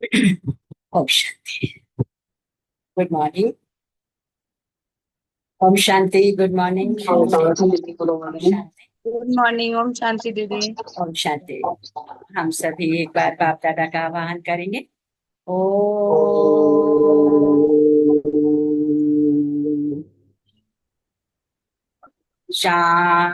ओम शांति। Good morning. ओम शांति। Good morning. ओम शांति। Good morning. ओम शांति दीदी। ओम शांति। हम सभी एक बार बाप दादा का आवाहन करेंगे। ओ शांति।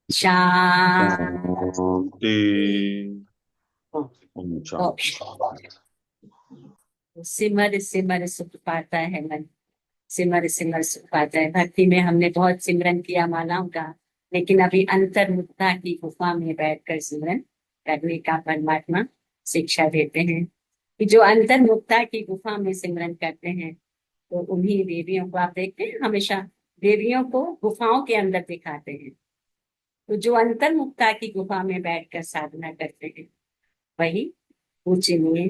शांति। ओम शांति। सिमर सिमर सुख पाता है मन। सिमर सिमर सुख पाता है। भक्ति में हमने बहुत सिमरन किया मालाओं का, लेकिन अभी अंतर्मुखता की गुफा में बैठकर सिमरन करने का परमात्मा शिक्षा देते हैं कि जो अंतर्मुखता की गुफा में सिमरन करते हैं तो उन्हीं देवियों को आप देखते हैं, हमेशा देवियों को गुफाओं के अंदर दिखाते हैं। तो जो अंतर्मुखता की गुफा में बैठकर साधना करते हैं वही पूजनीय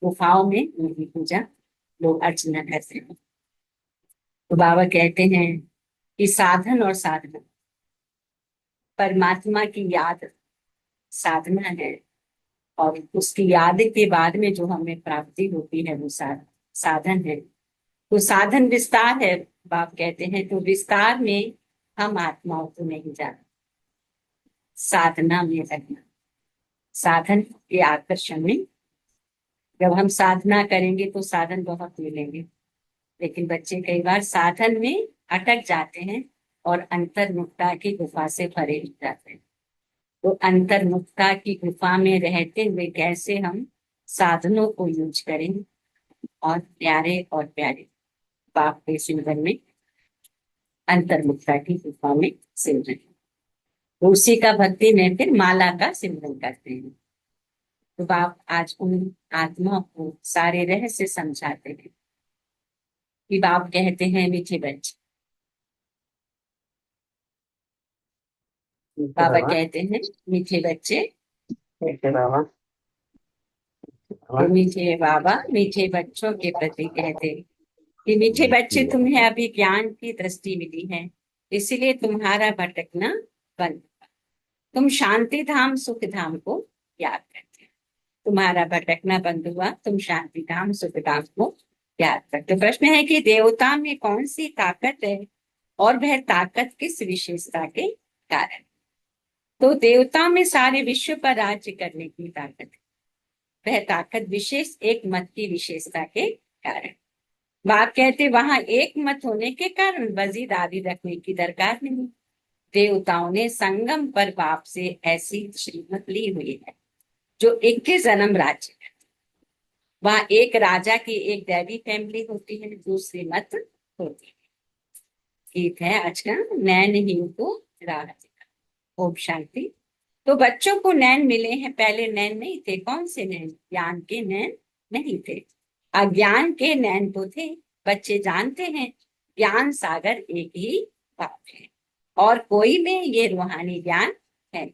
गुफाओं में उनकी पूजा लोग अर्चना करते हैं। तो बाबा कहते हैं कि साधन और साधना, परमात्मा की याद साधना है, और उसकी याद के बाद में जो हमें प्राप्ति होती है वो साधन है। तो साधन विस्तार है। बाप कहते हैं तो विस्तार में हम आत्माओं को नहीं जानते, साधना में रहना, साधन के आकर्षण में। जब हम साधना करेंगे तो साधन बहुत मिलेंगे, लेकिन बच्चे कई बार साधन में अटक जाते हैं और अंतर्मुखता की गुफा से परे हो जाते हैं। तो अंतर्मुखता की गुफा में रहते हुए कैसे हम साधनों को यूज करें और प्यारे और प्यारे बाप के सिमरन में अंतर्मुखता की गुफा में सिमरन, तो उसी का भक्ति में फिर माला का सिमरन करते हैं। तो बाप आज उन आत्मा को सारे रहस्य समझाते हैं कि बाप कहते हैं मीठे बच्चे, बाबा कहते हैं मीठे बच्चे, तो मीठे बाबा मीठे बच्चों के प्रति कहते हैं कि मीठे बच्चे तुम्हें अभी ज्ञान की दृष्टि मिली है, इसलिए तुम्हारा भटकना बंद। तुम शांति धाम सुख धाम को याद करते हो, तुम्हारा भटकना बंद हुआ, तुम शांति धाम सुख धाम को याद करते हो। प्रश्न है कि देवता में कौन सी ताकत है और वह ताकत किस विशेषता के कारण? तो देवता में सारे विश्व पर राज्य करने की ताकत है। वह ताकत विशेष एक मत की विशेषता के कारण। बाप कहते वहां एक मत होने के कारण वजीदारी रखने की दरकार नहीं। देवताओं ने संगम पर बाप से ऐसी श्रीमत ली हुई है जो 21 जन्म राज्य है। वहां एक राजा की एक दैवी फैमिली होती है, दूसरी मत होती है। ठीक है, आज का नैनहीन को राह दिखा। ओम शांति। तो बच्चों को नैन मिले हैं, पहले नैन नहीं थे। कौन से नैन? ज्ञान के नैन नहीं थे, अज्ञान के नैन तो थे। बच्चे जानते हैं ज्ञान सागर एक ही बात है और कोई में ये रूहानी ज्ञान है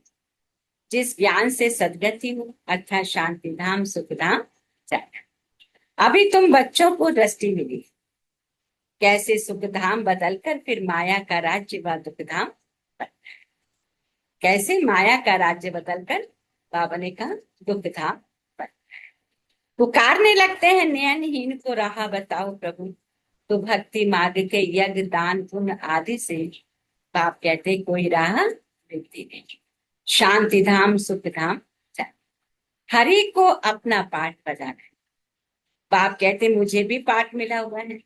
जिस ज्ञान से सदगति हो, अर्थात शांति धाम सुख धाम जाए। अभी तुम बच्चों को दृष्टि मिली कैसे सुख धाम बदलकर फिर माया का राज्य व दुख धाम, कैसे माया का राज्य बदलकर बाबा ने कहा दुख धाम पुकारने लगते हैं नयनहीन को राह बताओ प्रभु। तो भक्ति मार्ग के यज्ञ दान पुण्य आदि से बाप कहते कोई राह मिलती नहीं। शांति धाम सुख धाम हरि को अपना पाठ बजाना है। बाप कहते मुझे भी पाठ मिला हुआ है।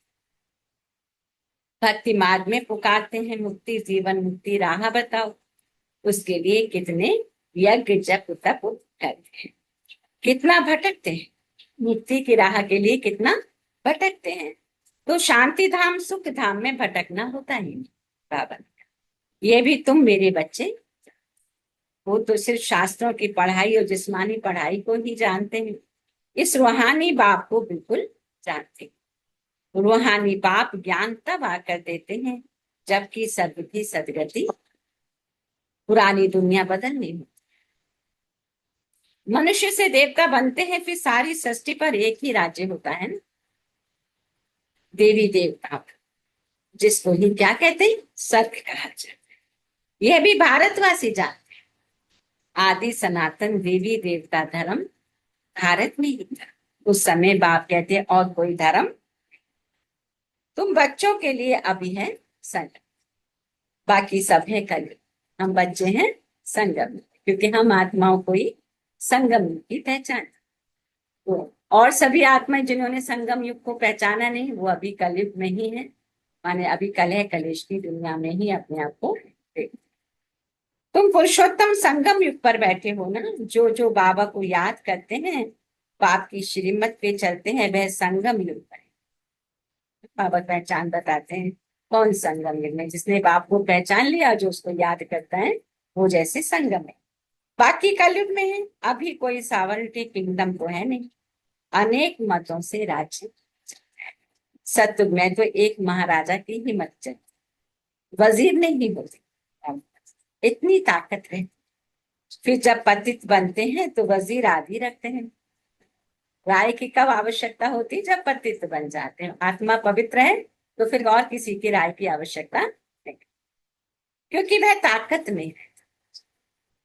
भक्ति मार्ग में पुकारते हैं मुक्ति जीवन मुक्ति राह बताओ। उसके लिए कितने यज्ञ जप तप करते हैं, कितना भटकते हैं, मुक्ति की राह के लिए कितना भटकते हैं। तो शांति धाम सुख धाम में भटकना होता ही नहीं। बाबा ये भी तुम मेरे बच्चे, वो तो सिर्फ शास्त्रों की पढ़ाई और जिस्मानी पढ़ाई को ही जानते हैं, इस रूहानी बाप को बिल्कुल जानते हैं। रूहानी बाप ज्ञान तब आकर देते हैं जबकि सद्बुद्धि सदगति पुरानी दुनिया बदलनी हो। मनुष्य से देवता बनते हैं, फिर सारी सृष्टि पर एक ही राज्य होता है ना, देवी देवता, जिसको ही क्या कहते हैं, स्वर्ग कहा जाता है। यह भी भारतवासी जानते हैं। आदि सनातन देवी देवता धर्म भारत में ही था। उस समय बाप कहते हैं और कोई धर्म तुम बच्चों के लिए अभी है संगम, बाकी सब है कल। हम बच्चे हैं संगम में, क्योंकि हम आत्माओं को ही संगम की पहचान। तो और सभी आत्माएं जिन्होंने संगम युग को पहचाना नहीं, वो अभी कलयुग में ही है, माने अभी कलह कलेश की दुनिया में ही अपने आप को देख। तुम पुरुषोत्तम संगम युग पर बैठे हो ना, जो जो बाबा को याद करते हैं, बाप की श्रीमत पे चलते हैं, वह संगम युग पर है। बाबा पहचान बताते हैं कौन संगम युग में, जिसने बाप को पहचान लिया, जो उसको याद करता है, वो जैसे संगम है। बाकी कलयुग में है, अभी कोई सावरटी किंगडम तो है नहीं, अनेक मतों से राज्य। सतयुग में तो एक महाराजा की ही मत चलती, वजीर नहीं होती, इतनी ताकत है। फिर जब पतित बनते हैं तो वजीर आदि रखते हैं। राय की कब आवश्यकता होती, जब पतित बन जाते हैं। आत्मा पवित्र है तो फिर और किसी की राय की आवश्यकता नहीं, क्योंकि वह ताकत में है।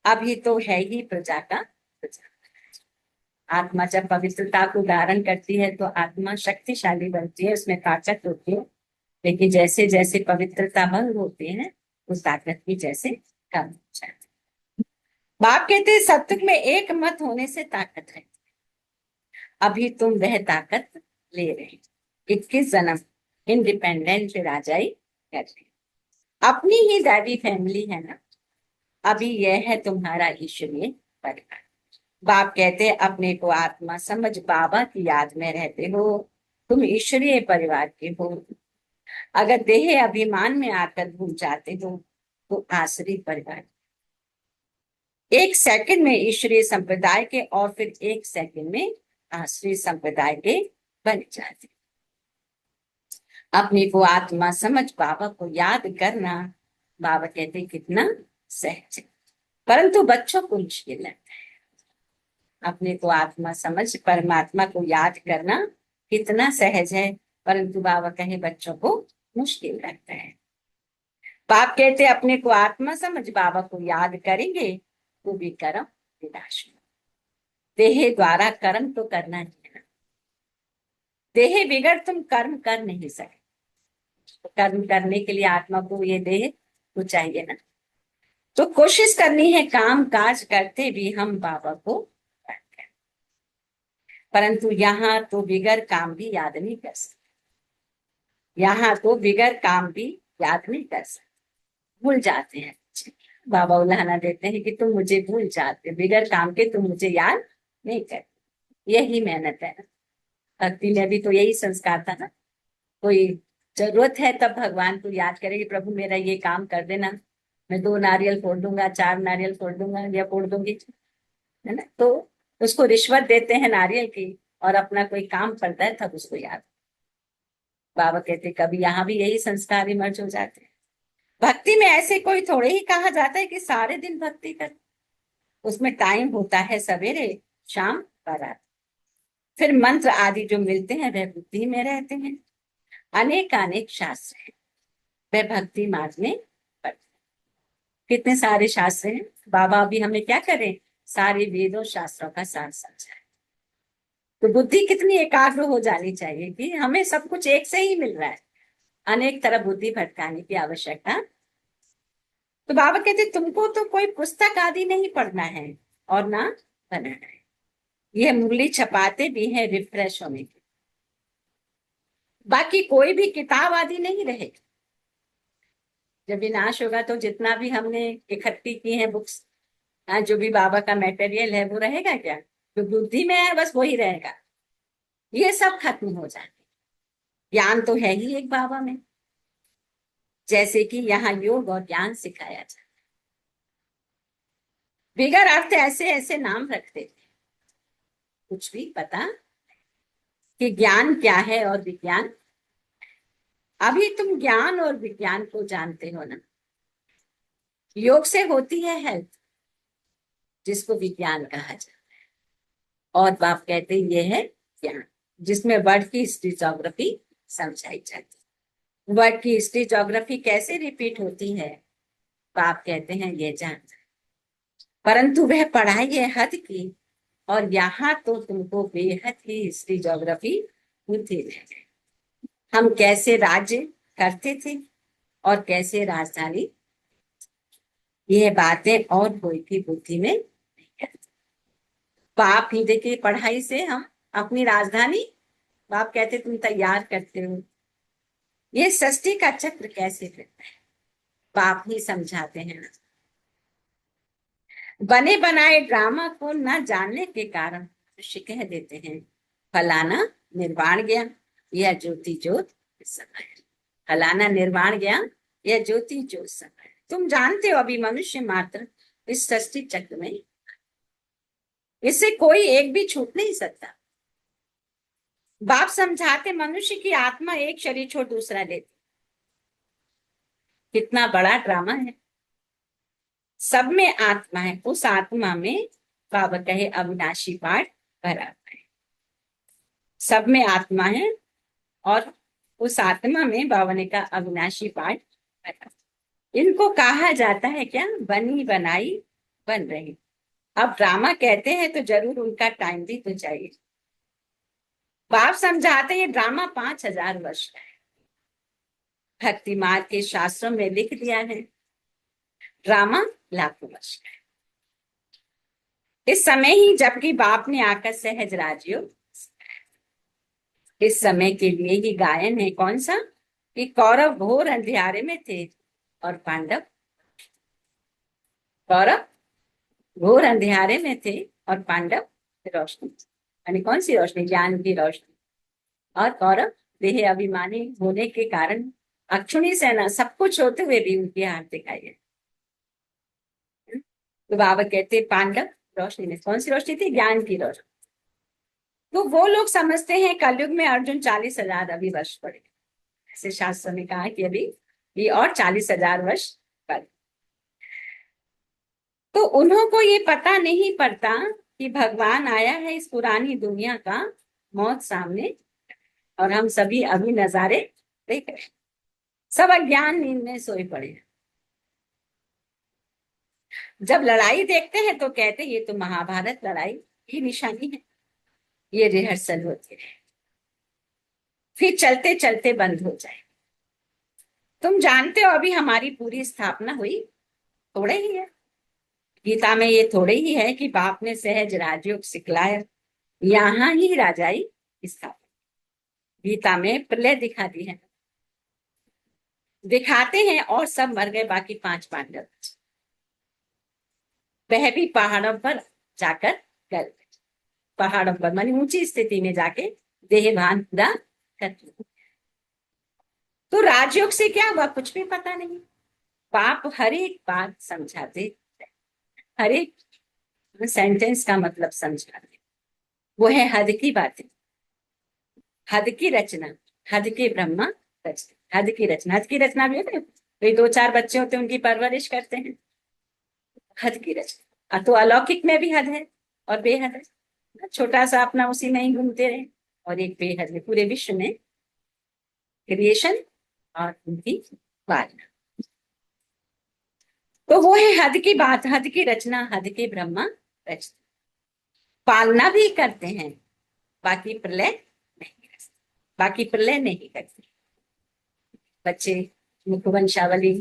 अभी तो है ही प्रजा का प्रजा। आत्मा जब पवित्रता को धारण करती है तो आत्मा शक्तिशाली बनती है, उसमें ताकत होती है। लेकिन जैसे जैसे पवित्रता भंग होती है, उस ताकत की जैसे कम हो जाती है। बाप कहते हैं सत्युग में एक मत होने से ताकत है। अभी तुम वह ताकत ले रहे, 21 जन्म इंडिपेंडेंट राजाई कर रहे, अपनी ही दादी फैमिली है ना। अभी यह है तुम्हारा ईश्वरीय परिवार। बाप कहते हैं अपने को आत्मा समझ बाबा की याद में रहते हो, तुम ईश्वरीय परिवार के हो। अगर देह अभिमान में आकर भूल जाते हो तो आसरी परिवार। एक सेकंड में ईश्वरीय संप्रदाय के और फिर एक सेकंड में आसरी संप्रदाय के बन जाते। अपने को आत्मा समझ बाबा को याद करना, बाबा कहते कितना सहज है, परंतु बच्चों को मुश्किल लगता है। अपने को आत्मा समझ परमात्मा को याद करना कितना सहज है, परंतु बाबा कहे बच्चों को मुश्किल लगता है। बाप कहते अपने को आत्मा समझ बाबा को याद करेंगे तो भी कर्म विनाश हो। देह द्वारा कर्म तो करना ही है ना, देह बिगड़ तुम कर्म कर नहीं सकते। तो कर्म करने के लिए आत्मा को ये देह तो चाहिए ना। तो कोशिश करनी है काम काज करते भी हम बाबा को, परंतु यहाँ तो बिगड़ काम भी याद नहीं कर सकते। यहाँ तो बिगड़ काम भी याद नहीं कर सकते, भूल जाते हैं। बाबा उल्हाना देते हैं कि तुम मुझे भूल जाते, बिगड़ काम के तुम मुझे याद नहीं करते। यही मेहनत है ना, भक्ति में भी तो यही संस्कार था ना। कोई जरूरत है तब भगवान को याद करेगी, प्रभु मेरा ये काम कर देना, मैं 2 नारियल फोड़ दूंगा, 4 नारियल फोड़ दूंगा या फोड़ दूंगी, है ना। तो उसको रिश्वत देते हैं नारियल की, और अपना कोई काम करता है तब उसको याद। बाबा कहते कभी यहाँ भी यही संस्कार इमर्ज हो जाते हैं। भक्ति में ऐसे कोई थोड़े ही कहा जाता है कि सारे दिन भक्ति कर, उसमें टाइम होता है सवेरे शाम बारात। फिर मंत्र आदि जो मिलते हैं वह बुद्धि में रहते हैं। अनेक अनेक शास्त्र हैं, वह भक्ति मार्ग में पढ़ते। कितने सारे शास्त्र हैं, बाबा अभी हमें क्या करें, सारे वेदों शास्त्रों का सार समझाए। तो बुद्धि कितनी एकाग्र हो जानी चाहिए कि हमें सब कुछ एक से ही मिल रहा है, अनेक तरह बुद्धि भटकाने की आवश्यकता। तो बाबा कहते तुमको तो कोई पुस्तक आदि नहीं पढ़ना है और ना बनाना है। यह मुरली छपाते भी है रिफ्रेश होने के, बाकी कोई भी किताब आदि नहीं रहेगी। जब विनाश होगा तो जितना भी हमने इकट्ठी की है बुक्स, जो भी बाबा का मटेरियल है वो रहेगा क्या, जो बुद्धि में है बस वही रहेगा। ये सब खत्म हो जाए। ज्ञान तो है ही एक बाबा में, जैसे कि यहाँ योग और ज्ञान सिखाया जाए। बिगर अर्थ ऐसे ऐसे नाम रखते थे, कुछ भी पता कि ज्ञान क्या है और विज्ञान अभी तुम ज्ञान और विज्ञान को जानते हो ना। योग से होती है हेल्थ, जिसको विज्ञान कहा जाता है। और बाप कहते हैं ये है ज्ञान, जिसमें वर्ड की हिस्ट्री ज्योग्राफी समझाई जाती है। वर्ड की हिस्ट्री ज्योग्राफी कैसे रिपीट होती है, बाप कहते हैं ये जान। परंतु वह पढ़ाई है हद की, और यहाँ तो तुमको बेहद ही हिस्ट्री ज्योग्राफी होती है। हम कैसे राज्य करते थे और कैसे राजधानी, यह बातें और कोई भी बुद्धि में नहीं करती। बाप ही देखिए, पढ़ाई से हम अपनी राजधानी, बाप कहते तुम तैयार करते हो। ये सृष्टि का चक्र कैसे फिरता है, बाप ही समझाते हैं। बने बनाए ड्रामा को न जानने के कारण मनुष्य कह देते हैं फलाना निर्वाण गया, यह ज्योति ज्योत समय। फलाना निर्वाण गया, यह ज्योति ज्योत समय। तुम जानते हो अभी मनुष्य मात्र इस सृष्टि चक्र में, इससे कोई एक भी छूट नहीं सकता। बाप समझाते मनुष्य की आत्मा एक शरीर छोड़ दूसरा लेती, कितना बड़ा ड्रामा है। सब में आत्मा है, उस आत्मा में बाबा कहे अविनाशी पाठ भरा है। सब में आत्मा है और उस आत्मा में बाबा ने कहा अविनाशी पाठ भरा। इनको कहा जाता है क्या, बनी बनाई बन रही। अब ड्रामा कहते हैं तो जरूर उनका टाइम भी तो चाहिए। बाप समझाते हैं ड्रामा 5000 वर्ष का है। भक्ति मार्ग के शास्त्रों में लिख दिया है ड्रामा लाखों वर्ष का है। इस समय ही जबकि बाप ने आकर सहज राजयोग, इस समय के लिए ही गायन है कौन सा, कि कौरव घोर अंधियारे में थे और पांडव, कौरव घोर अंधियारे में थे और पांडव रोशनी, यानी कौन सी रोशनी, ज्ञान की रोशनी। और कौरव देह अभिमानी होने के कारण अक्षुणी सेना सब कुछ होते हुए भी उनकी हार दिखाई है। तो बाबा कहते पांडव रोशनी में, कौन सी रोशनी थी, ज्ञान की रोशनी। तो वो लोग समझते हैं कलयुग में अर्जुन 40,000 अभी वर्ष पड़े, ऐसे शास्त्र में कहा कि अभी ये और 40,000 वर्ष पर। तो उन्हों को ये पता नहीं पड़ता कि भगवान आया है इस पुरानी दुनिया का मौत सामने, और हम सभी अभी नजारे देख रहे हैं। सब अज्ञान नींद में सोए पड़े हैं। जब लड़ाई देखते हैं तो कहते ये तो महाभारत लड़ाई की निशानी है, ये रिहर्सल होती है, फिर चलते चलते बंद हो जाए। तुम जानते हो अभी हमारी पूरी स्थापना हुई थोड़े ही है। गीता में ये थोड़े ही है कि बाप ने सहज राजयोग सिखलाया, यहाँ ही राजाई स्थापना। गीता में प्रलय दिखा दी है, दिखाते हैं और सब मर गए, बाकी 5 पांडव वह भी पहाड़ों पर जाकर कर, पहाड़ों पर मानी ऊंची स्थिति में जाके देह भान पूरा कर। तो राजयोग से क्या हुआ कुछ भी पता नहीं। पाप हर एक बात समझाते, हर एक सेंटेंस का मतलब समझाते। वो है हद की बातें, हद की रचना, हद के ब्रह्मा रचना, हद की रचना। हद की रचना भी होते, कोई 2-4 बच्चे होते हैं उनकी परवरिश करते हैं, हद की रचना। तो अलौकिक में भी हद है और बेहद है। छोटा सा अपना उसी में ही घूमते रहे, और एक बेहद है पूरे विश्व में क्रिएशन और उनकी पालना। तो वो है हद की बात, हद की रचना, हद के ब्रह्मा रचना। पालना भी करते हैं, बाकी प्रलय नहीं करते, बाकी प्रलय नहीं करते। बच्चे मुखवंशावली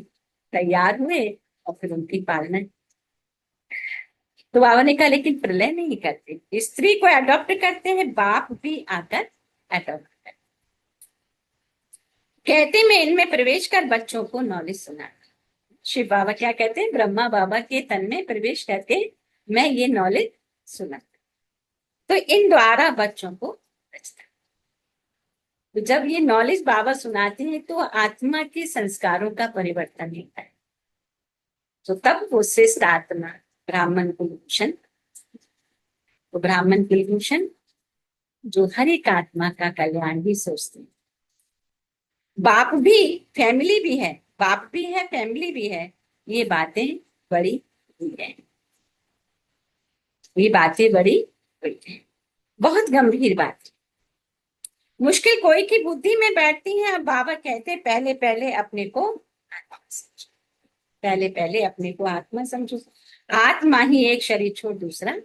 तैयार हुए और फिर उनकी पालना। तो बाबा ने कहा लेकिन प्रलय नहीं करते, स्त्री को अडॉप्ट करते हैं, बाप भी आकर अडॉप्ट करते। कहते मैं इनमें प्रवेश कर बच्चों को नॉलेज सुना। शिव बाबा क्या कहते हैं, ब्रह्मा बाबा के तन में प्रवेश करके मैं ये नॉलेज सुना, तो इन द्वारा बच्चों को रचता। तो जब ये नॉलेज बाबा सुनाते हैं तो आत्मा के संस्कारों का परिवर्तन होता है। तो तब वो श्रेष्ठ आत्मा ब्राह्मण कुलभूषण, तो ब्राह्मण कुलभूषण जो हर एक आत्मा का कल्याण भी सोचते हैं, बाप भी, फैमिली भी है, बाप भी है, फैमिली भी है। ये बातें बड़ी हुई है, ये बातें बड़ी हुई है, बहुत गंभीर बात। मुश्किल कोई की बुद्धि में बैठती है। अब बाबा कहते पहले पहले अपने को आत्मा समझो, पहले पहले अपने को आत्मा समझो। आत्मा ही एक, शरीर छोड़ दूसरा।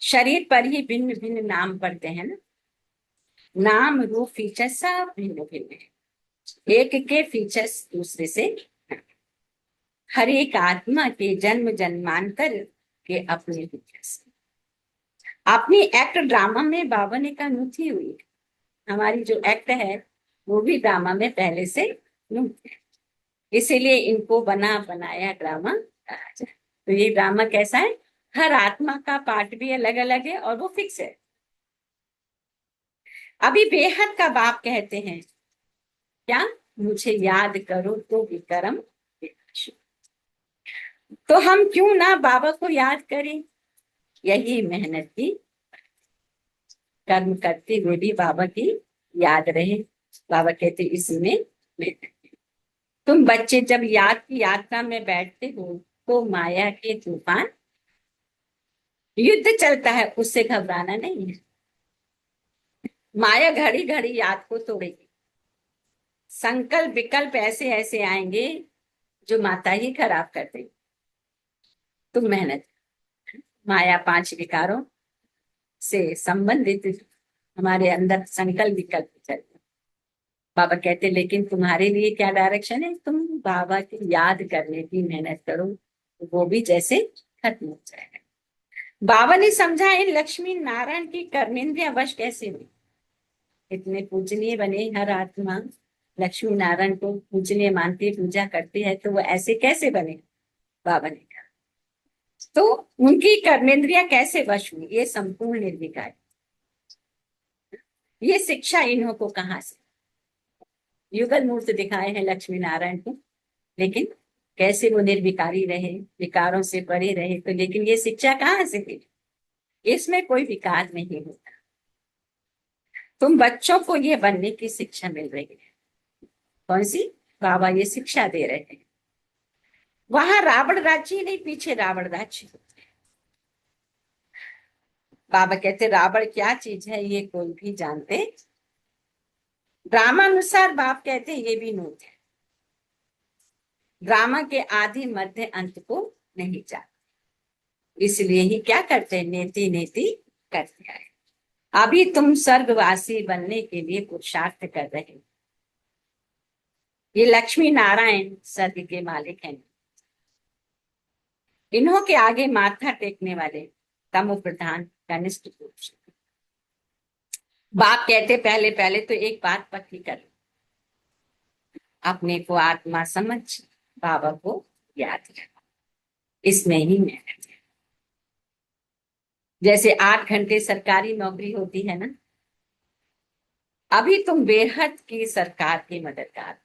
शरीर पर ही भिन्न भिन्न नाम पड़ते हैं ना, नाम रूप फीचर सब भिन्न भिन्न है, एक के फीचर्स दूसरे से। हर एक आत्मा के जन्म जन्मांतर के अपने फीचर्स। अपनी एक्ट ड्रामा में बाबा ने कहा नुथी हुई है। हमारी जो एक्ट है वो भी ड्रामा में पहले से नुथ है, इसीलिए इनको बना बनाया ड्रामा कहा जाए। तो ये ड्रामा कैसा है? हर आत्मा का पार्ट भी अलग अलग है और वो फिक्स है। अभी बेहद का बाप कहते हैं क्या? मुझे याद करो तो विक्रम विनाश। तो हम क्यों ना बाबा को याद करें? यही मेहनत की, कर्म करते हुए भी बाबा की याद रहे। बाबा कहते इसी में मेहनत है। तुम बच्चे जब याद की यात्रा में बैठते हो तो माया के तूफान युद्ध चलता है, उससे घबराना नहीं है। माया घड़ी घड़ी याद को तोड़ेगी। संकल्प विकल्प ऐसे ऐसे आएंगे जो माता ही खराब कर देंगे। तुम मेहनत, माया पांच विकारों से संबंधित हमारे अंदर संकल्प विकल्प चलते। बाबा कहते लेकिन तुम्हारे लिए क्या डायरेक्शन है? तुम बाबा की याद करने की मेहनत करो, वो भी जैसे खत्म हो जाएगा। बाबा ने समझा इन लक्ष्मी नारायण की कर्मेंद्रिया वश कैसे हुई। इतने पूजनीय बने, हर आत्मा लक्ष्मी नारायण को पूजनीय मानती, पूजा करती है, तो वो ऐसे कैसे बने? बाबा ने कहा तो उनकी कर्मेंद्रिया कैसे वश हुई? ये संपूर्ण निर्विकार। ये शिक्षा इन्हों को कहाँ से? युगल मूर्त दिखाए हैं लक्ष्मी नारायण को, लेकिन कैसे वो निर्विकारी रहे, विकारों से परे रहे। तो लेकिन ये शिक्षा कहाँ से मिली? इसमें कोई विकार नहीं होता। तुम बच्चों को ये बनने की शिक्षा मिल रही है। कौन सी? बाबा ये शिक्षा दे रहे हैं। वहां रावण राज्य नहीं, पीछे रावण राज्य। बाबा कहते रावण क्या चीज है ये कोई भी जानते। ड्रामानुसार बाप कहते ये भी नोट है। ड्रामा के आदि मध्य अंत को नहीं जानते, इसलिए ही क्या करते हैं? नेति नेति करते हैं। अभी तुम स्वर्गवासी बनने के लिए पुरुषार्थ कर रहे हो। ये लक्ष्मी नारायण स्वर्ग के मालिक हैं। इन्हों के आगे माथा टेकने वाले तमो प्रधान कनिष्ठ पुरुष। बाप कहते पहले पहले तो एक बात पक्की कर, अपने को आत्मा समझ, बाबा को याद रखो। इसमें ही मेहनत है। जैसे 8 घंटे सरकारी नौकरी होती है ना, अभी तुम बेहद की सरकार की मददगार।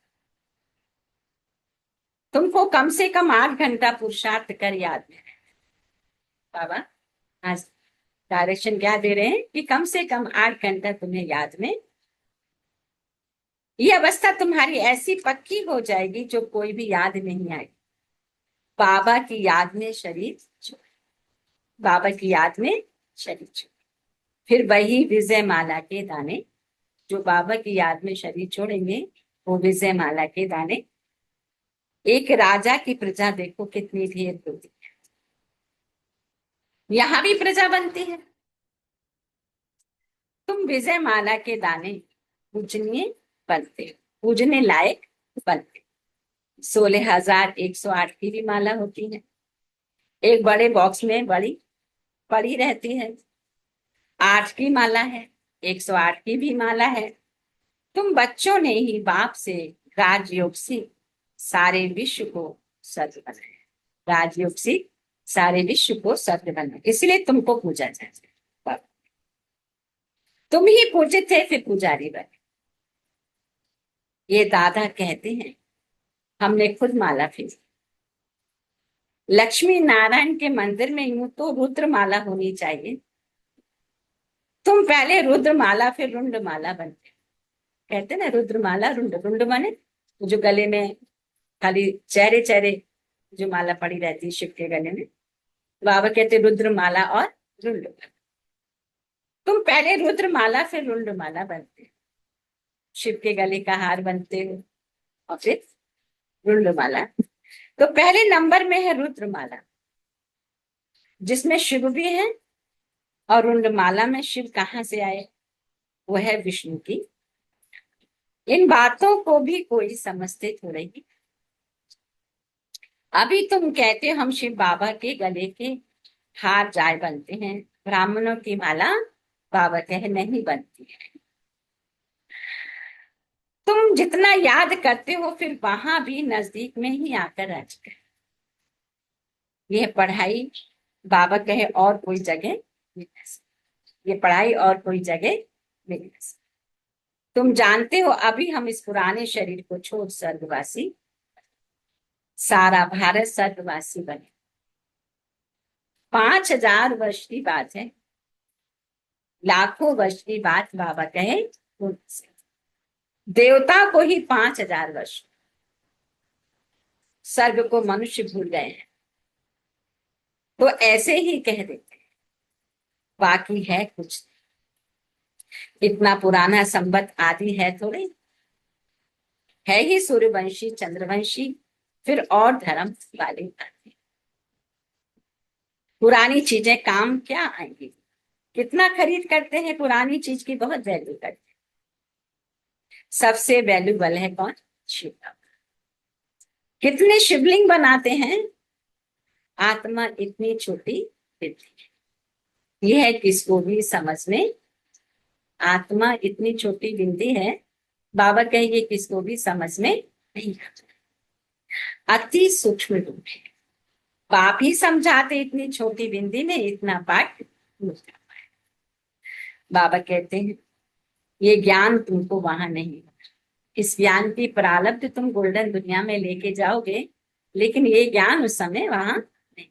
तुमको कम से कम 8 घंटा पुरुषार्थ कर याद में रहे। बाबा आज डायरेक्शन क्या दे रहे हैं कि कम से कम 8 घंटा तुम्हें याद में। ये अवस्था तुम्हारी ऐसी पक्की हो जाएगी जो कोई भी याद नहीं आएगी। बाबा की याद में शरीर छोड़, बाबा की याद में शरीर छोड़। फिर वही विजय माला के दाने, जो बाबा की याद में शरीर छोड़ेंगे वो विजय माला के दाने। एक राजा की प्रजा देखो कितनी ढेर होती है, यहां भी प्रजा बनती है। तुम विजय माला के दाने पूजनीय बनते हो, पूजने लायक बनते। 16,108 की भी माला होती है, एक बड़े बॉक्स में बड़ी पड़ी रहती है। 8 की माला है, 108 की भी माला है। तुम बच्चों ने ही बाप से राजयोग से सारे विश्व को सत्य बनाया। राजयोग से सारे विश्व को सत्य बनाया, इसलिए तुमको पूजा जाए। तुम ही पूजित थे फिर पुजारी बने। ये दादा कहते हैं हमने खुद माला फेरी। लक्ष्मी नारायण के मंदिर में यूं तो रुद्र माला होनी चाहिए। तुम पहले रुद्र माला फिर रुंड माला बनते। कहते हैं ना रुद्रमाला, रुंड, रुंड माने जो गले में खाली चेहरे चेहरे जो माला पड़ी रहती है शिव के गले में, बाबा कहते रुद्रमाला और रुंड। तुम पहले रुद्रमाला फिर रुंडमाला बनते हो, शिव के गले का हार बनते हो और फिर रुंडमाला। तो पहले नंबर में है रुद्रमाला, जिसमें शिव भी है, और रुंडमाला में शिव कहाँ से आए? वो है विष्णु की। इन बातों को भी कोई समझते थोड़े ही। अभी तुम कहते हो हम शिव बाबा के गले के हार जाए बनते हैं, ब्राह्मणों की माला बाबा कहे नहीं बनती है। तुम जितना याद करते हो फिर वहां भी नजदीक में ही आकर रह चुके। यह पढ़ाई बाबा कहे और कोई जगह नहीं रह सकती। ये पढ़ाई और कोई जगह नहीं रह सकती। तुम जानते हो अभी हम इस पुराने शरीर को छोड़ स्वर्गवासी, सारा भारत स्वर्गवासी बने। 5000 वर्ष की बात है, लाखों वर्ष की बात बाबा कहे। देवता को ही 5000 वर्ष, स्वर्ग को मनुष्य भूल गए हैं, तो ऐसे ही कह देते हैं। बाकी है कुछ, इतना पुराना संबत आदि है थोड़े, है ही सूर्यवंशी चंद्रवंशी, फिर और धर्म वाले आते। पुरानी चीजें काम क्या आएंगी? कितना खरीद करते हैं पुरानी चीज की, बहुत वैल्यू करते हैं। सबसे वैल्यूबल है कौन? शिव बाबा। कितने शिवलिंग बनाते हैं? आत्मा इतनी छोटी बिल्ली है, यह है किसको भी समझ में। आत्मा इतनी छोटी बिंदी है, बाबा कहेंगे किसको भी समझ में नहीं आता। अति सूक्ष्म रूप है, बाप ही समझाते इतनी छोटी बिंदी में इतना पाठ नहीं कर पाए। बाबा कहते हैं ये ज्ञान तुमको वहां नहीं, इस ज्ञान की प्रारब्ध तुम गोल्डन दुनिया में लेके जाओगे, लेकिन ये ज्ञान उस समय वहां नहीं।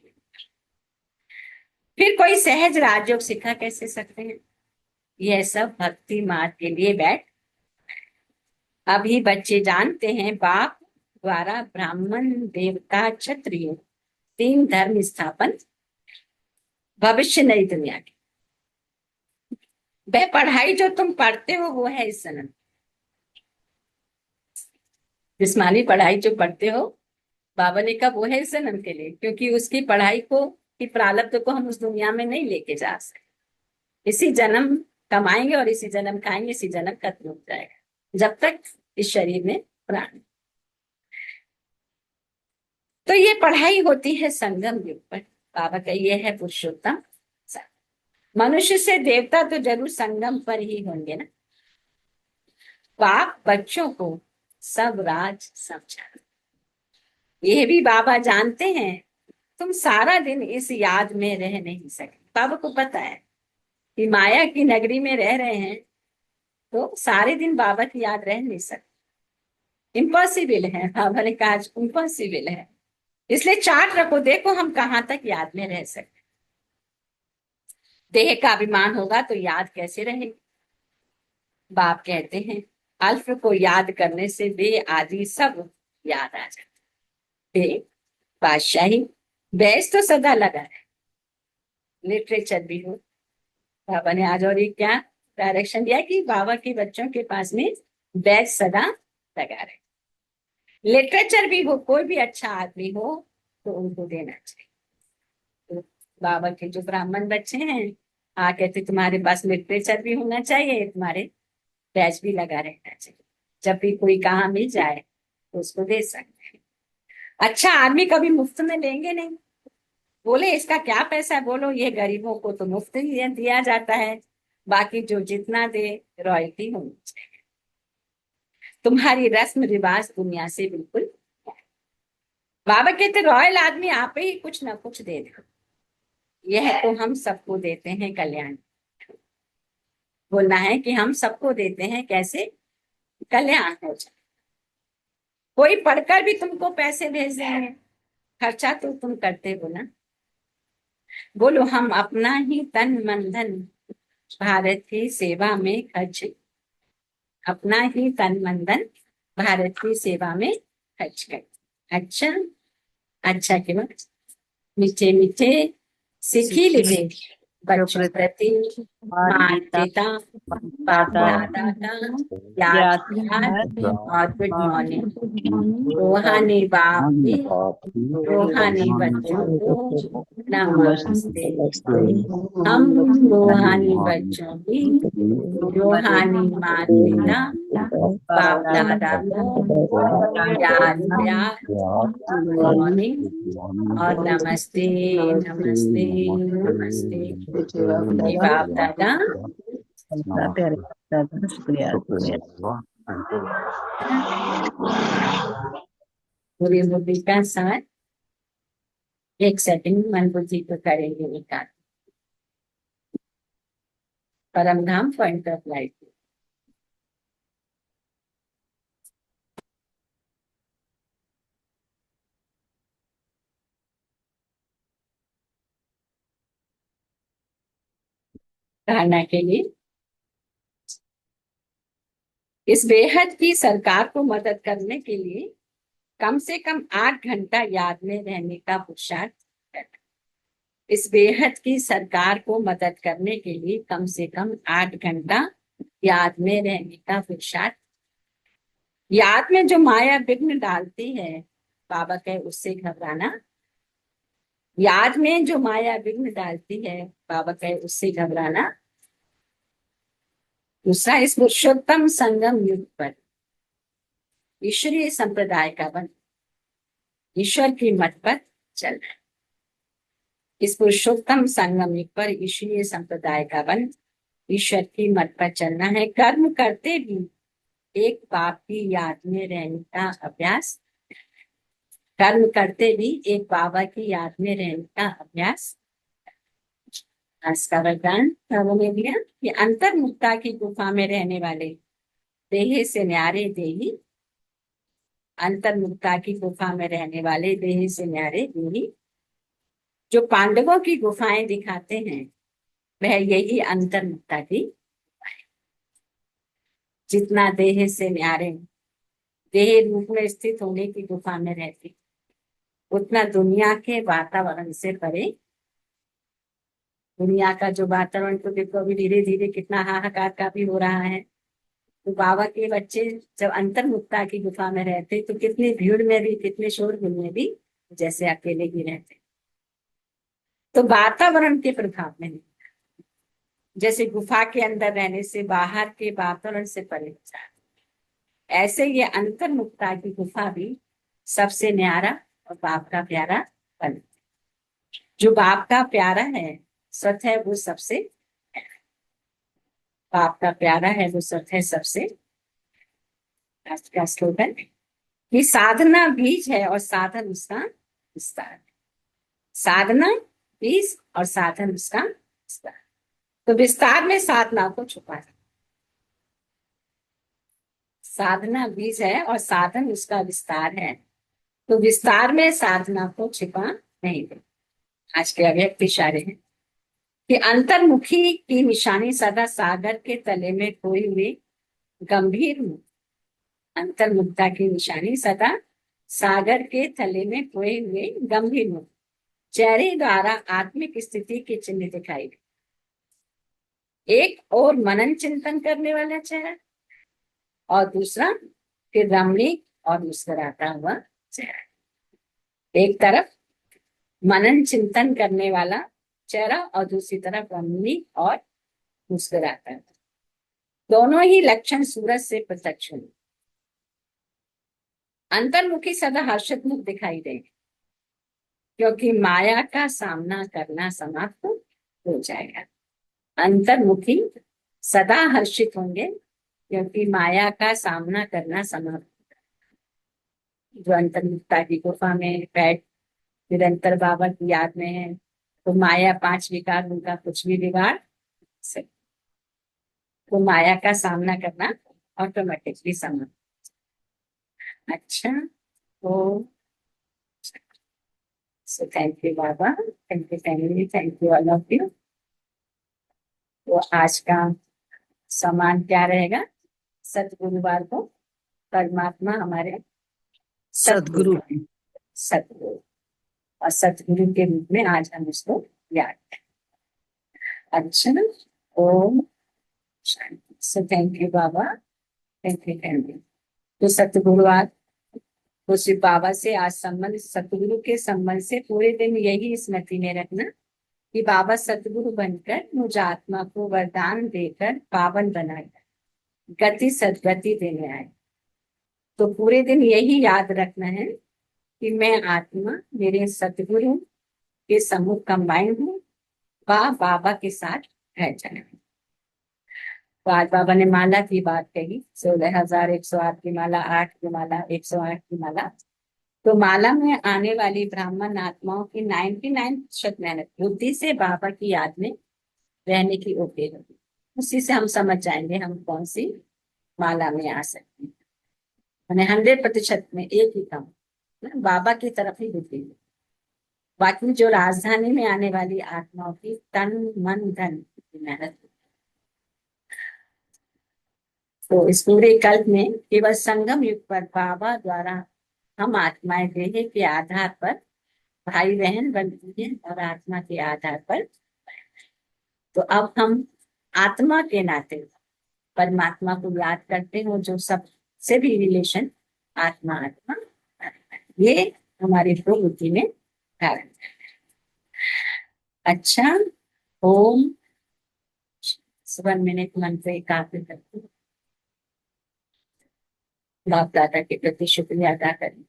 फिर कोई सहज राजयोग सिखा कैसे सकते हैं? यह सब भक्ति मार्ग के लिए बैठ। अभी बच्चे जानते हैं बाप द्वारा ब्राह्मण देवता क्षत्रिय 3 धर्म स्थापन, भविष्य नई दुनिया की। वह पढ़ाई जो तुम पढ़ते हो वो है इस जन्म, जिस्मानी पढ़ाई जो पढ़ते हो बाबा ने कहा वो है इस जन्म के लिए, क्योंकि उसकी पढ़ाई को की प्रारब्ध को हम उस दुनिया में नहीं लेके जा सकते। इसी जन्म कमाएंगे और इसी जन्म खाएंगे, इसी जन्म खत्म हो जाएगा जब तक इस शरीर में प्राण। तो ये पढ़ाई होती है संगम युग पर। बाबा का ये है पुरुषोत्तम। मनुष्य से देवता तो जरूर संगम पर ही होंगे ना। बाप बच्चों को सब राज समझा, यह भी बाबा जानते हैं तुम सारा दिन इस याद में रह नहीं सकते। बाबा को पता है कि माया की नगरी में रह रहे हैं तो सारे दिन बाबा की याद रह नहीं सकते, इम्पॉसिबल है। बाबा ने कहा इम्पॉसिबल है, इसलिए चार्ट रखो, देखो हम कहाँ तक याद में रह सकते। देह का अभिमान होगा तो याद कैसे रहेगी? बाप कहते हैं अल्फ को याद करने से वे आदि सब याद आ जाते। बादशाही बैस तो सदा लगा है, लिटरेचर भी हो। बाबा ने आज और एक क्या डायरेक्शन दिया कि बाबा के बच्चों के पास में बैस सदा लगा रहे। लिटरेचर भी हो, कोई भी अच्छा आदमी हो तो उनको देना चाहिए। तो बाबा के जो ब्राह्मण बच्चे हैं आ कहते तुम्हारे पास लिटरेचर भी होना चाहिए, तुम्हारे बैच भी लगा रहना चाहिए, जब भी कोई कहाँ मिल जाए तो उसको दे सकते हैं। अच्छा आदमी कभी मुफ्त में लेंगे नहीं। बोले इसका क्या पैसा है? बोलो ये गरीबों को तो मुफ्त ही दिया जाता है, बाकी जो जितना दे रॉयल्टी होनी चाहिए। तुम्हारी रस्म रिवाज दुनिया से बिल्कुल। बाबा कहते रॉयल आदमी आप ही कुछ ना कुछ दे दो, यह तो हम सबको देते हैं कल्याण। बोलना है कि हम सबको देते हैं, कैसे कल्याण हो जाए। कोई पढ़कर भी तुमको पैसे भेज देंगे, खर्चा तो तुम करते हो ना। बोलो हम अपना ही तन मन धन भारत की सेवा में खर्च अपना ही तन मन धन भारत की सेवा में खर्च कर। अच्छा, अच्छा के बाद मीठे मीठे सीखी लिखे बच्चों प्रति और माता पिता पिता बाप दादा दादा का याद याद याद और गुड मॉर्निंग। और रूहानी बाप की रूहानी बच्चों को नमस्ते। हम रूहानी बच्चों की रूहानी माता पिता बाप दादा को याद प्यार गुड मॉर्निंग और नमस्ते नमस्ते नमस्ते। ये बाप दादा प्यारे दादा, शुक्रिया शुक्रिया। पूरी बुद्धि का साथ एक सेकंड मन बुद्धि को करेंगे निकाल। परम धाम पॉइंट ऑफ लाइफ। धारणा के लिए इस बेहद की सरकार को मदद करने के लिए कम से कम 8 घंटा याद में रहने का पुरुषार्थ करना। इस बेहद की सरकार को मदद करने के लिए कम से कम 8 घंटा याद में रहने का पुरुषार्थ। याद में जो माया विघ्न डालती है बाबा कहे उससे घबराना। याद में जो माया विघ्न डालती है बाबा कहे उससे घबराना। दूसरा, इस पुरुषोत्तम संगम युग पर ईश्वरीय संप्रदाय का बन ईश्वर की मत पर चल रहा है। इस पुरुषोत्तम संगम युग पर ईश्वरीय संप्रदाय का बन ईश्वर की मत पर चलना है। कर्म करते भी एक बाप की याद में रहने का अभ्यास। कर्म करते भी एक बाबा की याद में रहने का अभ्यास। आज का वरदान प्रभु ने दिया कि अंतर्मुक्ता की गुफा में रहने वाले देह से न्यारे देही। अंतर्मुक्ता की गुफा में रहने वाले देह से न्यारे देही जो पांडवों की गुफाएं दिखाते हैं वह यही अंतर्मुक्ता की। जितना देह से न्यारे देह रूप में स्थित होने की गुफा में रहती उतना दुनिया के वातावरण से परे। दुनिया का जो वातावरण तो देखो अभी धीरे धीरे कितना हाहाकार का भी हो रहा है। तो बाबा के बच्चे जब अंतर्मुक्ता की गुफा में रहते तो कितनी भीड़ में भी कितने शोरगुल में भी जैसे अकेले ही रहते। तो वातावरण के प्रभाव में नहीं, जैसे गुफा के अंदर रहने से बाहर के वातावरण से परे हो जाए ऐसे ये अंतर्मुक्ता की गुफा भी सबसे न्यारा और बाप का प्यारा बन। जो बाप का प्यारा है सत है वो सबसे बाप का प्यारा है वो सत है सबसे। आज का स्लोगन कि साधना बीज है और साधन उसका विस्तार है। साधना बीज और साधन उसका विस्तार। तो विस्तार में साधना को छुपा है। साधना बीज है और साधन उसका विस्तार है। तो विस्तार में साधना को छिपा नहीं दे। आज के अव्यक्त इशारे हैं कि अंतर्मुखी की निशानी सदा सागर के तले में खोए हुए गंभीर मुख। अंतर्मुक्ता की निशानी सदा सागर के तले में खोए हुए गंभीर मुख चेहरे द्वारा आत्मिक स्थिति के चिन्ह दिखाई दे। एक और मनन चिंतन करने वाला चेहरा और दूसरा फिर रमणीक और मुस्कुराता हुआ चेहरा। एक तरफ मनन चिंतन करने वाला चेहरा और दूसरी तरफ रमणीक और मुस्कुराता है। दोनों ही लक्षण सूरज से प्रत्यक्ष हुए। अंतर्मुखी सदा हर्षित मुख दिखाई देंगे क्योंकि माया का सामना करना समाप्त हो जाएगा। अंतर्मुखी सदा हर्षित होंगे क्योंकि माया का सामना करना समाप्त। जो अंतर्मुक्ता की गुफा में बैठ निरंतर बाबा की याद में है तो माया 5 विकार उनका कुछ भी बिगाड़ सकते। तो माया का सामना करना ऑटोमेटिकली समाप्त। अच्छा, तो सो थैंक यू बाबा, thank you family, thank you all of you. तो आज का सामान क्या रहेगा? सतगुरुवार को परमात्मा हमारे सदगुरु सतगुरु और सतगुरु के रूप में आज हम उसको याद करें। अच्छा, ओम शांति। सो थैंक यू बाबा, थैंक यू। तो सतगुरुवार तो श्री बाबा से आज संबंध, सतगुरु के संबंध से पूरे दिन यही स्मृति में रखना कि बाबा सतगुरु बनकर मुझ आत्मा को वरदान देकर पावन बनाए, गति सदगति देने आए। तो पूरे दिन यही याद रखना है कि मैं आत्मा मेरे सतगुरु के सम्मुख कंबाइन हूँ, बाबा के साथ रह जाए। तो आज बाबा ने माला की बात कही, 16,108 की माला, 8 की माला, 108 की माला। तो माला में आने वाली ब्राह्मण आत्माओं की 99% मेहनत बुद्धि से बाबा की याद में रहने की ओके होगी। उसी से हम समझ जाएंगे हम कौन सी माला में आ सकते हैं। मैंने 100% में एक ही काम, बाबा की तरफ ही बुद्धि। बाकी जो राजधानी में आने वाली आत्माओं की तन मन धन की मेहनत। तो इस पूरे कल्प में केवल संगम युग पर बाबा द्वारा हम आत्माएं देह के आधार पर भाई बहन बनती है और आत्मा के आधार पर। तो अब हम आत्मा के नाते परमात्मा को याद करते हो, जो सबसे भी रिलेशन आत्मा आत्मा, ये हमारी प्रवृत्ति में धारण। अच्छा, ओम 1 मिनट मन से एकाग्र करते बाप दादा के प्रति शुक्रिया अदा करें।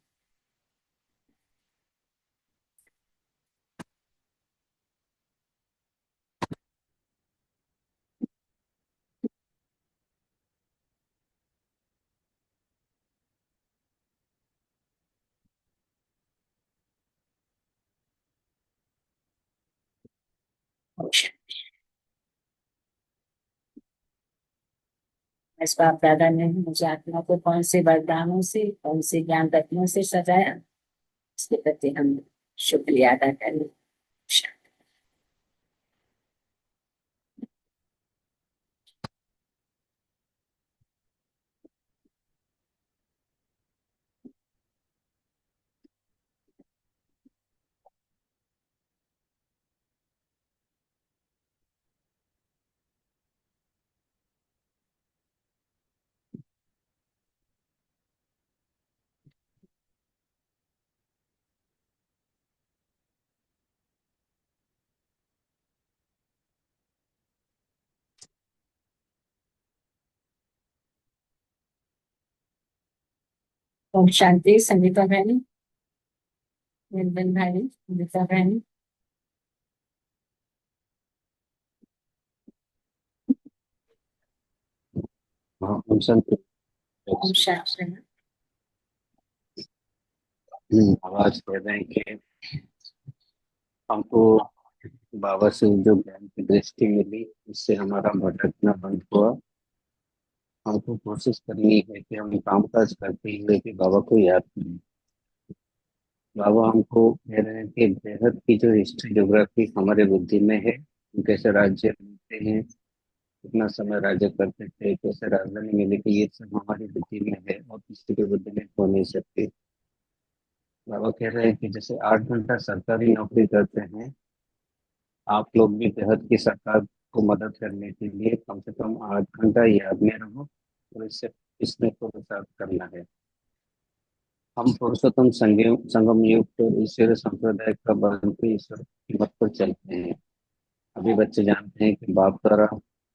इस बाप दादा ने मुझे आत्मा को कौन से वरदानों से, कौन से ज्ञान रत्नों से सजाया, इसके प्रति हम शुक्रिया अदा करें। ओम शांति। संगीता बहनी, निर्बन भाई, संगीता बहनी। हाँ, हम संत ओम शांति। आवाज कह रहे हैं कि हमको बाबा से जो ज्ञान की दृष्टि मिली, उससे हमारा भटकना बंद हुआ। हमको कोशिश करनी है कि हम काम काज करते हुए कि बाबा को याद करें। बाबा हमको कह रहे हैं कि बेहद की जो हिस्ट्री ज्योग्राफी हमारे बुद्धि में है, कैसे राज्य मिलते हैं, कितना समय राज्य करते थे, कैसे राजधानी मिली थी, ये सब हमारी बुद्धि में है और किसी की बुद्धि में हो नहीं सकती। बाबा कह रहे हैं कि जैसे 8 घंटा सरकारी नौकरी करते हैं, आप लोग भी बेहद की सरकार को मदद करने के लिए कम से कम 8 घंटा याद में रहो और इससे इसमें पुरुषार्थ करना है। हम पुरुषोत्तम संगम युग तो ईश्वर संप्रदाय का बनते ईश्वर की मत पर चलते हैं। अभी बच्चे जानते हैं कि बाप द्वारा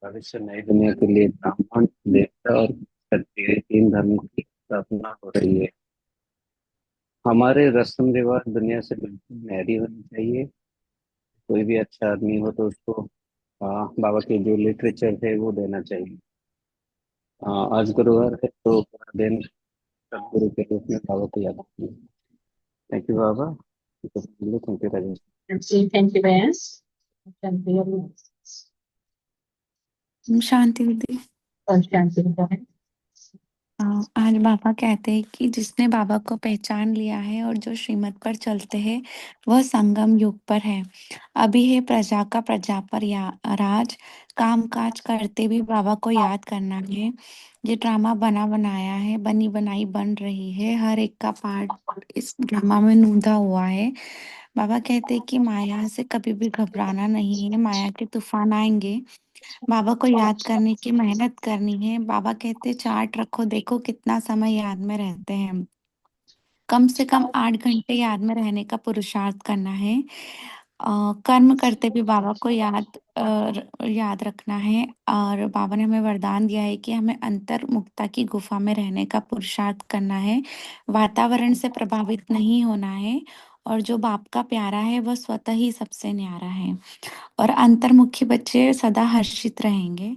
भविष्य नई दुनिया के लिए ब्राह्मण, देवता और क्षत्रिय 3 धर्मों की स्थापना हो रही है। हमारे रस्म रिवाज दुनिया से बिल्कुल न्यारी होनी चाहिए। कोई भी अच्छा आदमी हो तो उसको बाबा के जो लिटरेचर है वो देना चाहिए। आज गुरुवार है तो पूरा दिन सदगुरु के रूप में बाबा को याद रखिए। थैंक यू बाबा। Thank you Rajesh. Thank you भैया। शांति। शांति दीदी। और शांति है। आज बाबा कहते हैं कि जिसने बाबा को पहचान लिया है और जो श्रीमत पर चलते हैं वह संगम युग पर है। अभी है प्रजा का प्रजा पर या राज, काम काज करते भी बाबा को याद करना है। ये ड्रामा बना बनाया है, बनी बनाई बन रही है, हर एक का पार्ट इस ड्रामा में नूंधा हुआ है। बाबा कहते हैं कि माया से कभी भी घबराना नहीं है, माया के तूफान आएंगे। बाबा को याद करने की मेहनत करनी है। बाबा कहते चार्ट रखो, देखो कितना समय याद में रहते हैं। कम से कम 8 घंटे याद में रहने का पुरुषार्थ करना है। कर्म करते भी बाबा को याद रखना है। और बाबा ने हमें वरदान दिया है कि हमें अंतर्मुखता की गुफा में रहने का पुरुषार्थ करना है। वातावरण से प्रभावित नहीं होना है। और जो बाप का प्यारा है वह स्वतः ही सबसे न्यारा है। और अंतर्मुखी बच्चे सदा हर्षित रहेंगे।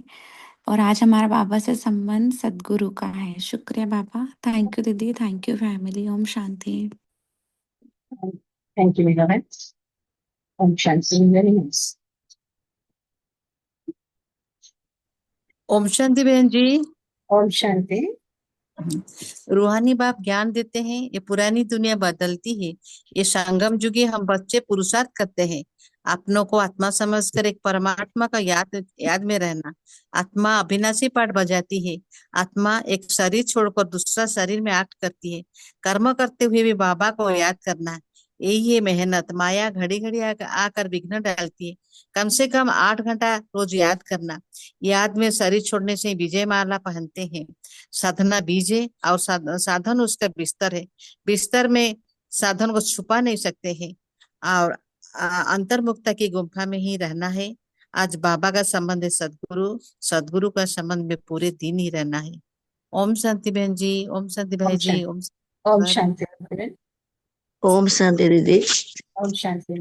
और आज हमारा बाबा से संबंध सदगुरु का है। शुक्रिया बाबा। थैंक यू दीदी, थैंक यू फैमिली। ओम शांति। थैंक यू मेरा ओम शांति। Very nice. ओम शांति बहन जी। ओम शांति। रूहानी बाप ज्ञान देते हैं, ये पुरानी दुनिया बदलती है। ये संगम युगे हम बच्चे पुरुषार्थ करते हैं। अपनों को आत्मा समझकर एक परमात्मा का याद याद में रहना। आत्मा अविनाशी पाठ बजाती है। आत्मा एक शरीर छोड़कर दूसरा शरीर में एक्ट करती है। कर्म करते हुए भी बाबा को याद करना, यही है मेहनत। माया घड़ी घड़ी आकर विघ्न डालती है। कम से कम 8 घंटा रोज याद करना। याद में शरीर छोड़ने से विजय माला पहनते हैं। साधना बीज है और साधन उसका बिस्तर है। बिस्तर में साधन को छुपा नहीं सकते हैं। और अंतर्मुक्ता की गुफा में ही रहना है। आज बाबा का संबंध है सदगुरु, सदगुरु का संबंध में पूरे दिन ही रहना है। ओम शांति बहन जी, ओम शांति भाई जी, ओम ओम शांति। शांति। ओम शांति दीदी। ओम शांति।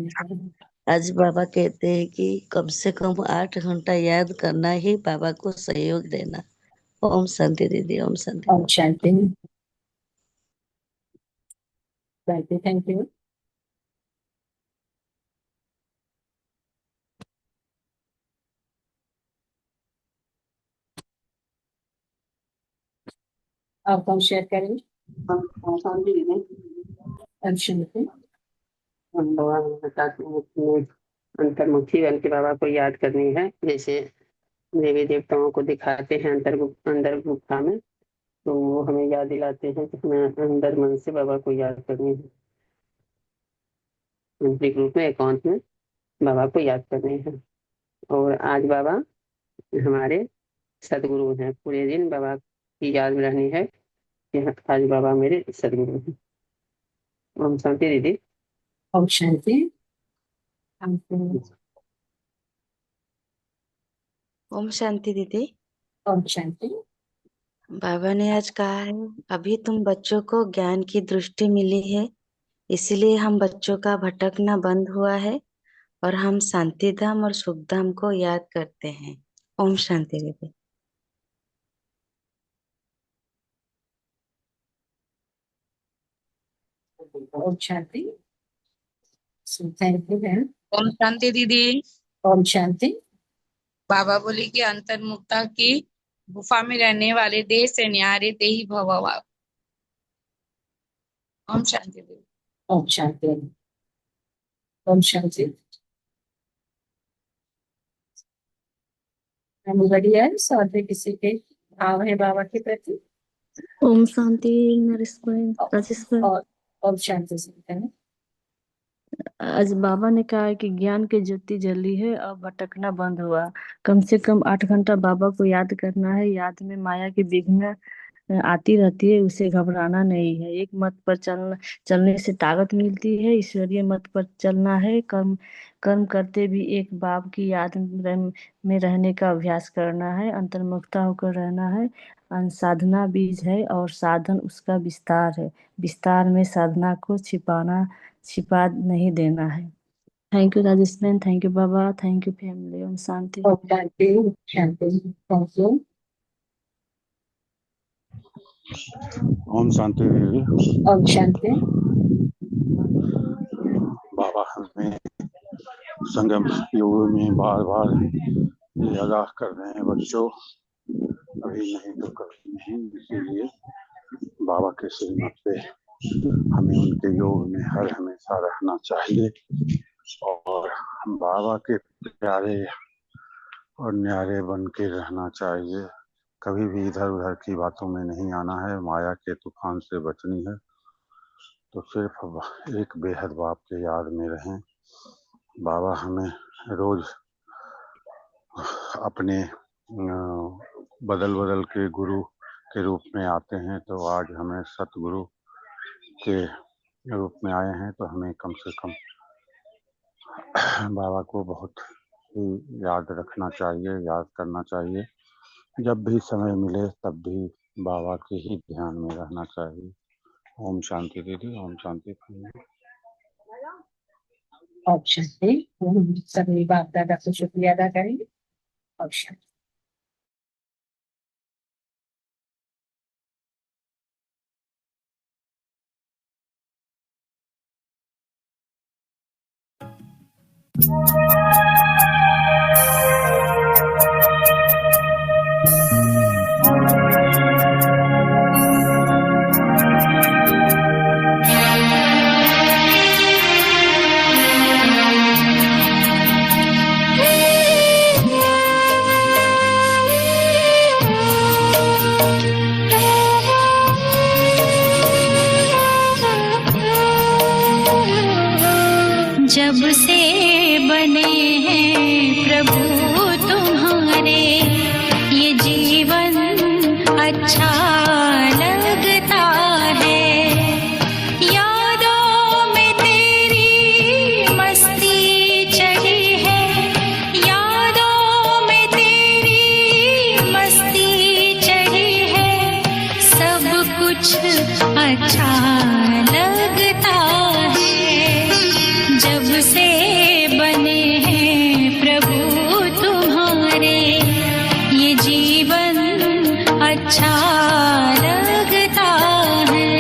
आज बाबा कहते हैं कि कम से कम 8 घंटा याद करना ही बाबा को सहयोग देना। ओम शांति दीदी, ओम शांति। ओम शांति। Thank you. आप कौन शेयर करेंगे? ओम शांति दीदी। ओम शांति। हम भगवान बताते हैं कि अंतर्मुखी बन के बाबा को याद करनी है। जैसे देवी देवताओं को दिखाते हैं अंदर गुफा में, तो वो हमें याद दिलाते हैं कि हमें अंदर मन से बाबा को याद करनी है। मंत्री ग्रुप में अकाउंट में बाबा को याद करनी है। और आज बाबा हमारे सदगुरु हैं। पूरे दिन बाबा की याद में रहनी है कि आज बाबा मेरे सदगुरु हैं। ओम शांति दीदी। ओम शांति। ओम शांति दीदी। ओम शांति। बाबा ने आज कहा है, अभी तुम बच्चों को ज्ञान की दृष्टि मिली है, इसीलिए हम बच्चों का भटकना बंद हुआ है और हम शांति धाम और सुख धाम को याद करते हैं। ओम शांति दीदी। ओम शांति। Thank you ma'am. ओम शांति दीदी। ओम शांति। बाबा बोले कि अंतर्मुक्ता की गुफा में रहने वाले देह से न्यारे देही भव। ओम शांति दीदी। ओम शांति। ओम शांति। Anybody else? और भी किसी के भाव है बाबा के प्रति? ओम शांति नरेश भाई, राजेश भाई। और ओम शांति से आज बाबा ने कहा है कि ज्ञान की ज्योति जली है और भटकना बंद हुआ। कम से कम 8 घंटा बाबा को याद करना है। याद में माया की विघ्न आती रहती है, उसे घबराना नहीं है। एक मत पर चलने से ताकत मिलती है। ईश्वरीय मत पर चलना है। कर्म कर्म करते भी एक बाप की याद में रहने का अभ्यास करना है। अंतर्मुखता होकर रहना है। साधना बीज है और साधन उसका विस्तार है। विस्तार में साधना को छिपा नहीं देना है। Thank you Rajesh man, thank you बाबा, थैंक यू फैमिली। ओम शांति। ओम शांति। शांति। Thank you. ओम शांति दीदी। ओम शांति। बाबा हमें संगम युग में बार बार याद कर रहे हैं बच्चों, अभी नहीं तो कभी नहीं, इसीलिए बाबा के श्रीमत पे हमें उनके योग में हर हमेशा रहना चाहिए और बाबा के प्यारे और न्यारे बन के रहना चाहिए। कभी भी इधर उधर की बातों में नहीं आना है, माया के तूफान से बचनी है। तो सिर्फ एक बेहद बाप के याद में रहें। बाबा हमें रोज अपने बदल बदल के गुरु के रूप में आते हैं, तो आज हमें सतगुरु के रूप में आए हैं, तो हमें कम से कम बाबा को बहुत ही याद रखना चाहिए, याद करना चाहिए। जब भी समय मिले तब भी बाबा के ही ध्यान में रहना चाहिए। ओम शांति दीदी, ओम शांति। ओम शांति। हम सभी बाप दादा को शुक्रिया अदा करेंगे। ओम शांति। जब से बने हैं प्रभु तुम्हारे, ये जीवन अच्छा लगता है। यादों में तेरी मस्ती चढ़ी है, यादों में तेरी मस्ती चढ़ी है। सब कुछ अच्छा लगता है। जब से बने हैं प्रभु तुम्हारे, ये जीवन अच्छा लगता है।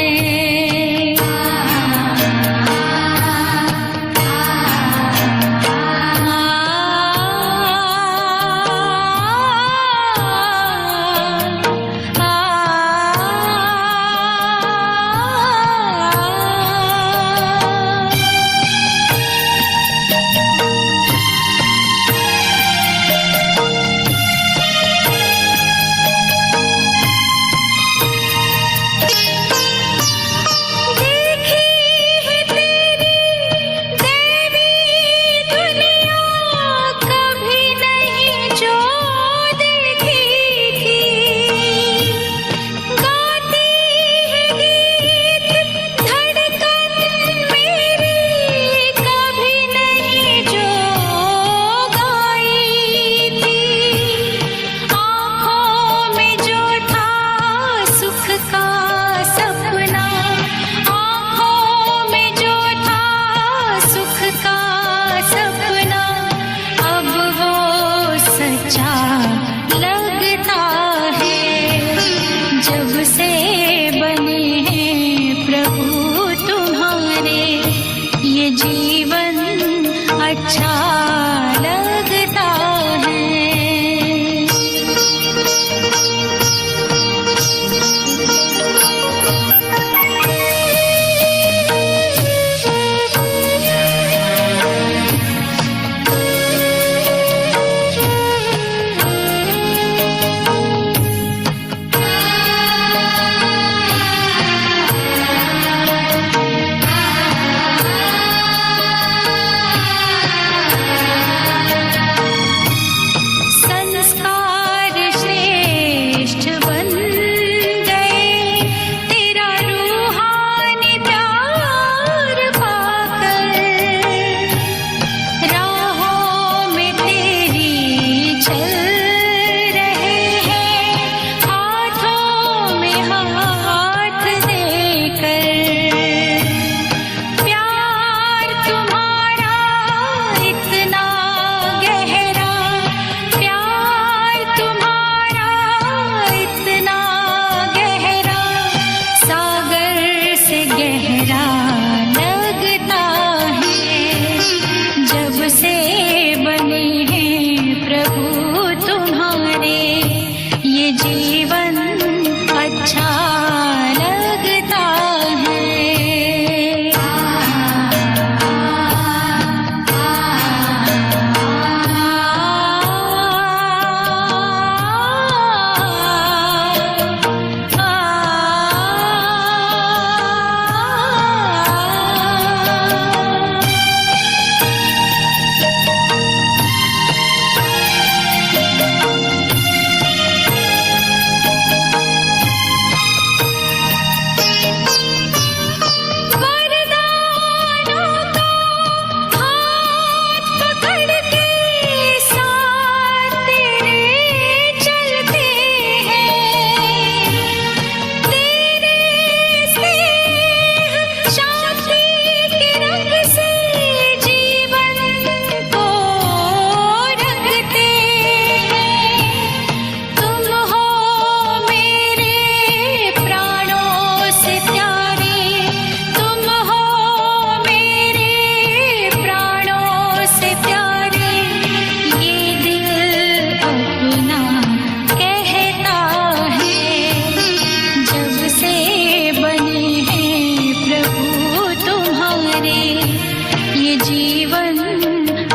ये जीवन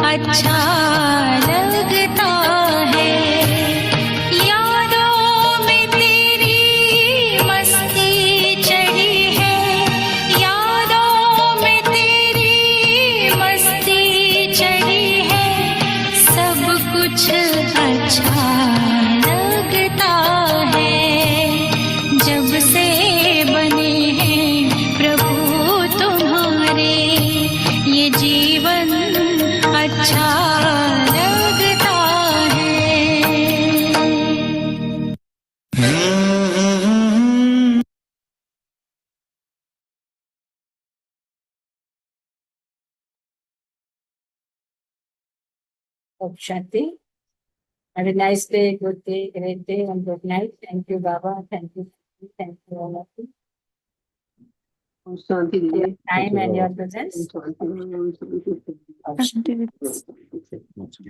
अच्छा लगता है। यादों में तेरी मस्ती चढ़ी है, यादों में तेरी मस्ती चढ़ी है, सब कुछ अच्छा लगता है। जब से बने हैं प्रभु तुम्हारे, ये जीवन अच्छा लगता है। Om Shanti. Have a nice day, good day, great day, and good night. Thank you, Baba. Thank you all of you. Shanti Your दीजिए। time and your presence. Shanti Om Shanti. Shanti.